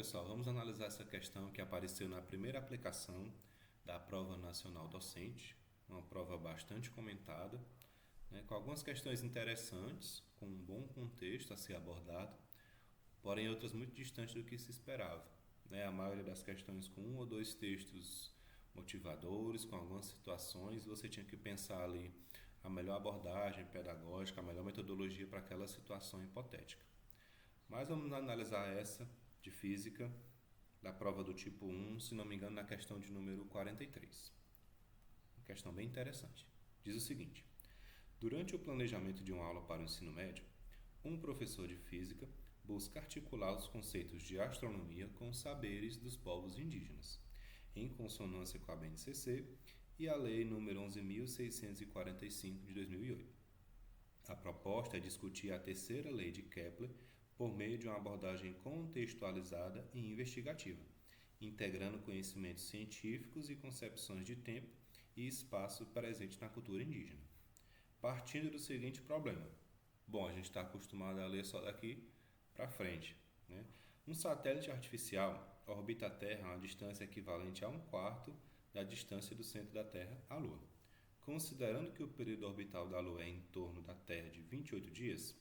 pessoal, vamos analisar essa questão que apareceu na primeira aplicação da Prova Nacional Docente, uma prova bastante comentada, né, com algumas questões interessantes, com um bom contexto a ser abordado, porém outras muito distantes do que se esperava. Né? A maioria das questões com um ou dois textos motivadores, com algumas situações, você tinha que pensar ali a melhor abordagem pedagógica, a melhor metodologia para aquela situação hipotética. Mas vamos analisar essa de física da prova do tipo 1, se não me engano, na questão de número 43. Uma questão bem interessante. Diz o seguinte: durante o planejamento de uma aula para o ensino médio, um professor de física busca articular os conceitos de astronomia com os saberes dos povos indígenas, em consonância com a BNCC e a Lei nº 11.645 de 2008. A proposta é discutir a terceira lei de Kepler por meio de uma abordagem contextualizada e investigativa, integrando conhecimentos científicos e concepções de tempo e espaço presentes na cultura indígena. Partindo do seguinte problema. Bom, a gente está acostumado a ler só daqui para frente. Né? Um satélite artificial orbita a Terra a uma distância equivalente a 1/4 da distância do centro da Terra à Lua. Considerando que o período orbital da Lua é em torno da Terra de 28 dias,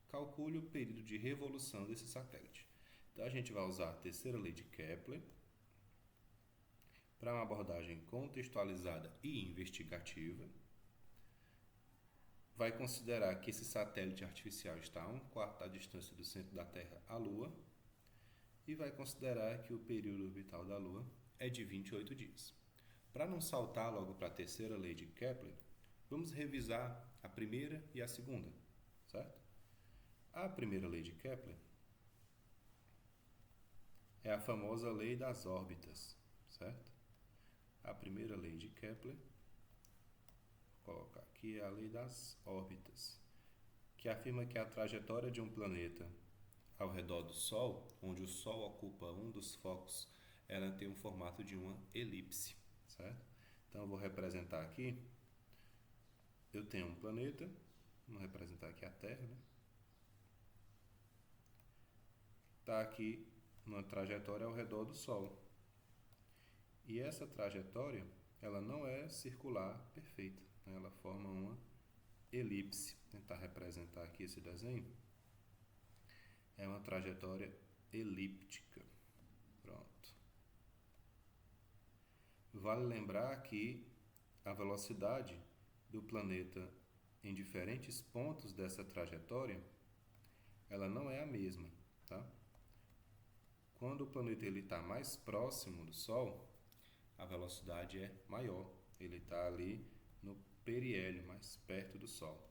calcule o período de revolução desse satélite. Então a gente vai usar a terceira lei de Kepler para uma abordagem contextualizada e investigativa. Vai considerar que esse satélite artificial está a 1/4 da distância do centro da Terra à Lua e vai considerar que o período orbital da Lua é de 28 dias. Para não saltar logo para a terceira lei de Kepler, vamos revisar a primeira e a segunda, certo? A primeira lei de Kepler é a famosa lei das órbitas, certo? A primeira lei de Kepler, vou colocar aqui, é a lei das órbitas, que afirma que a trajetória de um planeta ao redor do Sol, onde o Sol ocupa um dos focos, ela tem o formato de uma elipse, certo? Então eu vou representar aqui, eu tenho um planeta, vamos representar aqui a Terra, né? Está aqui uma trajetória ao redor do Sol. E essa trajetória, ela não é circular perfeita, né? Ela forma uma elipse. Vou tentar representar aqui esse desenho. É uma trajetória elíptica. Pronto. Vale lembrar que a velocidade do planeta em diferentes pontos dessa trajetória, ela não é a mesma, tá? Quando o planeta está mais próximo do Sol, a velocidade é maior. Ele está ali no periélio, mais perto do Sol.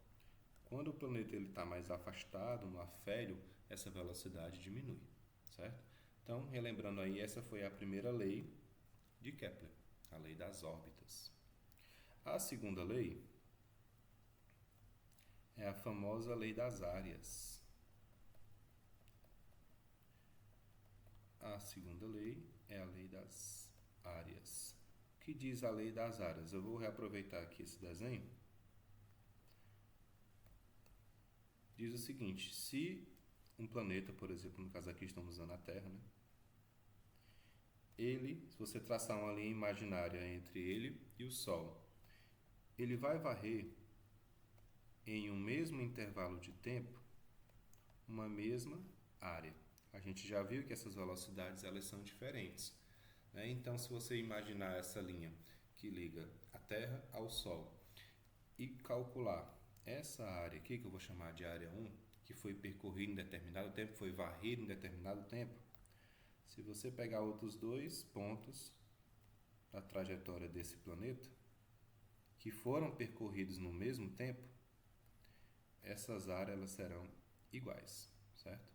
Quando o planeta está mais afastado, no afélio, essa velocidade diminui, certo? Então, relembrando aí, essa foi a primeira lei de Kepler, a lei das órbitas. A segunda lei é a famosa lei das áreas. A segunda lei é a lei das áreas. O que diz a lei das áreas? Eu vou reaproveitar aqui esse desenho. Diz o seguinte: se um planeta, por exemplo, no caso aqui estamos usando a Terra, né? Se você traçar uma linha imaginária entre ele e o Sol, ele vai varrer em um mesmo intervalo de tempo uma mesma área. A gente já viu que essas velocidades elas são diferentes, né? Então, se você imaginar essa linha que liga a Terra ao Sol e calcular essa área aqui, que eu vou chamar de área 1, que foi percorrida em determinado tempo, foi varrida em determinado tempo, se você pegar outros dois pontos da trajetória desse planeta, que foram percorridos no mesmo tempo, essas áreas elas serão iguais, certo?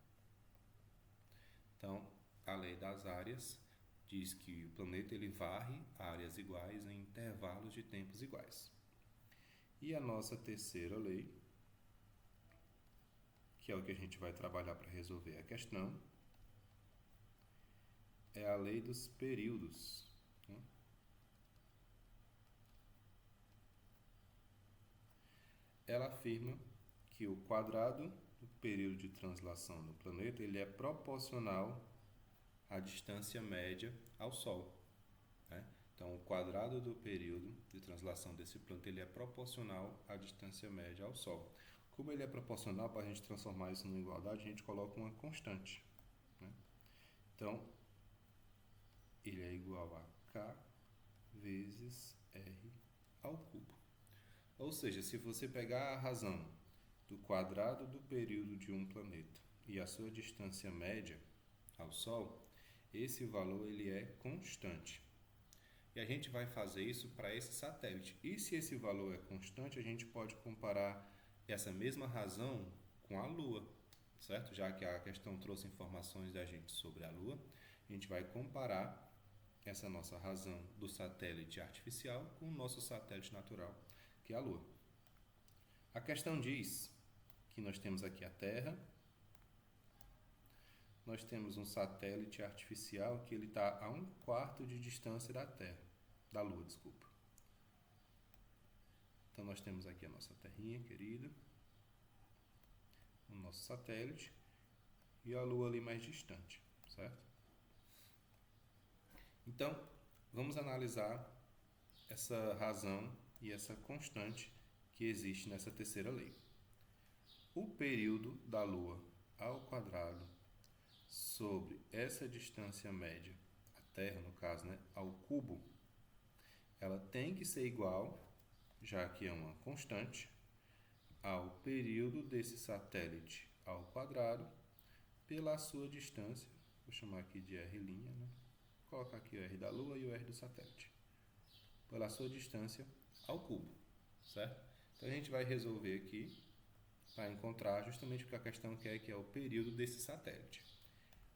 Então, a lei das áreas diz que o planeta ele varre áreas iguais em intervalos de tempos iguais. E a nossa terceira lei, que é o que a gente vai trabalhar para resolver a questão, é a lei dos períodos, né? Ela afirma que o quadrado do período de translação do planeta ele é proporcional a distância média ao Sol, né? Então, o quadrado do período de translação desse planeta ele é proporcional à distância média ao Sol. Como ele é proporcional, para a gente transformar isso numa igualdade, a gente coloca uma constante, né? Então, ele é igual a K vezes R ao cubo. Ou seja, se você pegar a razão do quadrado do período de um planeta e a sua distância média ao Sol, esse valor ele é constante. E a gente vai fazer isso para esse satélite. E se esse valor é constante, a gente pode comparar essa mesma razão com a Lua, certo? Já que a questão trouxe informações da gente sobre a Lua, a gente vai comparar essa nossa razão do satélite artificial com o nosso satélite natural, que é a Lua. A questão diz que nós temos aqui a Terra, nós temos um satélite artificial que ele está a 1/4 de distância da Lua, desculpa. Então nós temos aqui a nossa terrinha querida, o nosso satélite e a Lua ali mais distante, certo? Então, vamos analisar essa razão e essa constante que existe nessa terceira lei. O período da Lua ao quadrado sobre essa distância média, a Terra no caso, né, ao cubo, ela tem que ser igual, já que é uma constante, ao período desse satélite ao quadrado pela sua distância, vou chamar aqui de R', né? Vou colocar aqui o R da Lua e o R do satélite, pela sua distância ao cubo, certo? Então a gente vai resolver aqui para encontrar justamente o que a questão quer, que é o período desse satélite.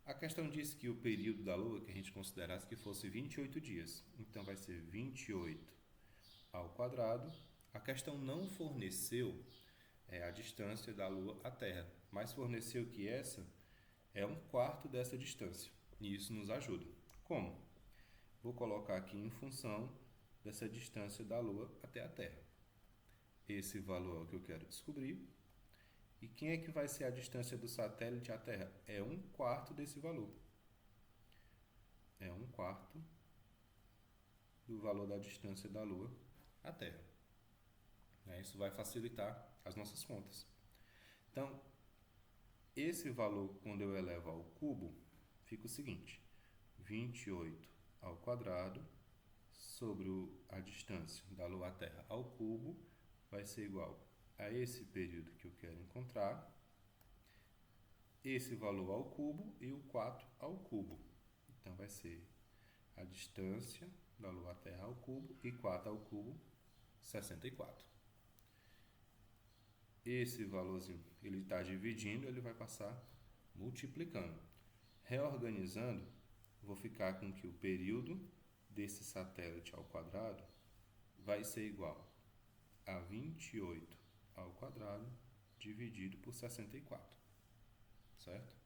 A questão diz que o período da Lua, que a gente considerasse que fosse 28 dias, então vai ser 28 ao quadrado. A questão não forneceu a distância da Lua à Terra, mas forneceu que essa é 1/4 dessa distância, e isso nos ajuda. Como? Vou colocar aqui em função dessa distância da Lua até a Terra. Esse valor é o que eu quero descobrir. E quem é que vai ser a distância do satélite à Terra? É 1/4 desse valor. É 1/4 do valor da distância da Lua à Terra. Isso vai facilitar as nossas contas. Então, esse valor, quando eu elevo ao cubo, fica o seguinte: 28 ao quadrado sobre a distância da Lua à Terra ao cubo vai ser igual a esse período que eu quero encontrar, esse valor ao cubo e o 4 ao cubo. Então, vai ser a distância da Lua à Terra ao cubo e 4 ao cubo, 64. Esse valorzinho, ele está dividindo, ele vai passar multiplicando. Reorganizando, vou ficar com que o período desse satélite ao quadrado vai ser igual a 28 ao quadrado dividido por 64, certo?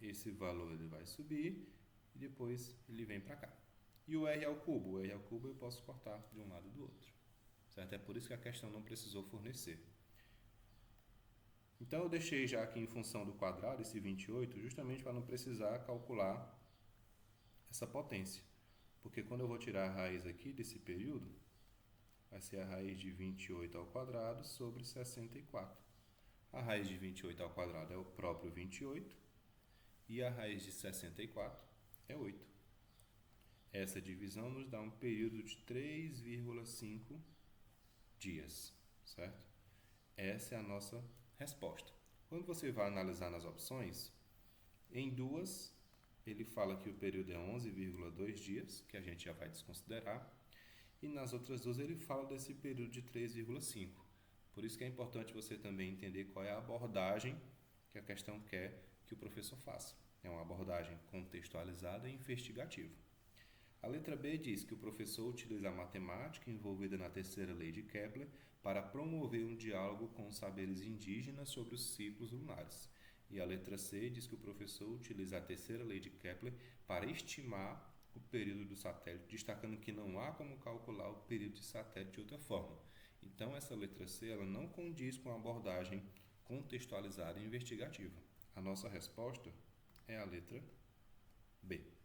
Esse valor ele vai subir e depois ele vem para cá. E o R ao cubo? O R ao cubo eu posso cortar de um lado e do outro, certo? É por isso que a questão não precisou fornecer. Então, eu deixei já aqui em função do quadrado, esse 28, justamente para não precisar calcular essa potência. Porque quando eu vou tirar a raiz aqui desse período, vai ser a raiz de 28 ao quadrado sobre 64. A raiz de 28 ao quadrado é o próprio 28 e a raiz de 64 é 8. Essa divisão nos dá um período de 3,5 dias, certo? Essa é a nossa resposta. Quando você vai analisar nas opções, em duas, ele fala que o período é 11,2 dias, que a gente já vai desconsiderar, e nas outras duas ele fala desse período de 3,5. Por isso que é importante você também entender qual é a abordagem que a questão quer que o professor faça. É uma abordagem contextualizada e investigativa. A letra B diz que o professor utiliza a matemática envolvida na terceira lei de Kepler para promover um diálogo com os saberes indígenas sobre os ciclos lunares. E a letra C diz que o professor utiliza a terceira lei de Kepler para estimar o período do satélite, destacando que não há como calcular o período de satélite de outra forma. Então, essa letra C ela não condiz com a abordagem contextualizada e investigativa. A nossa resposta é a letra B.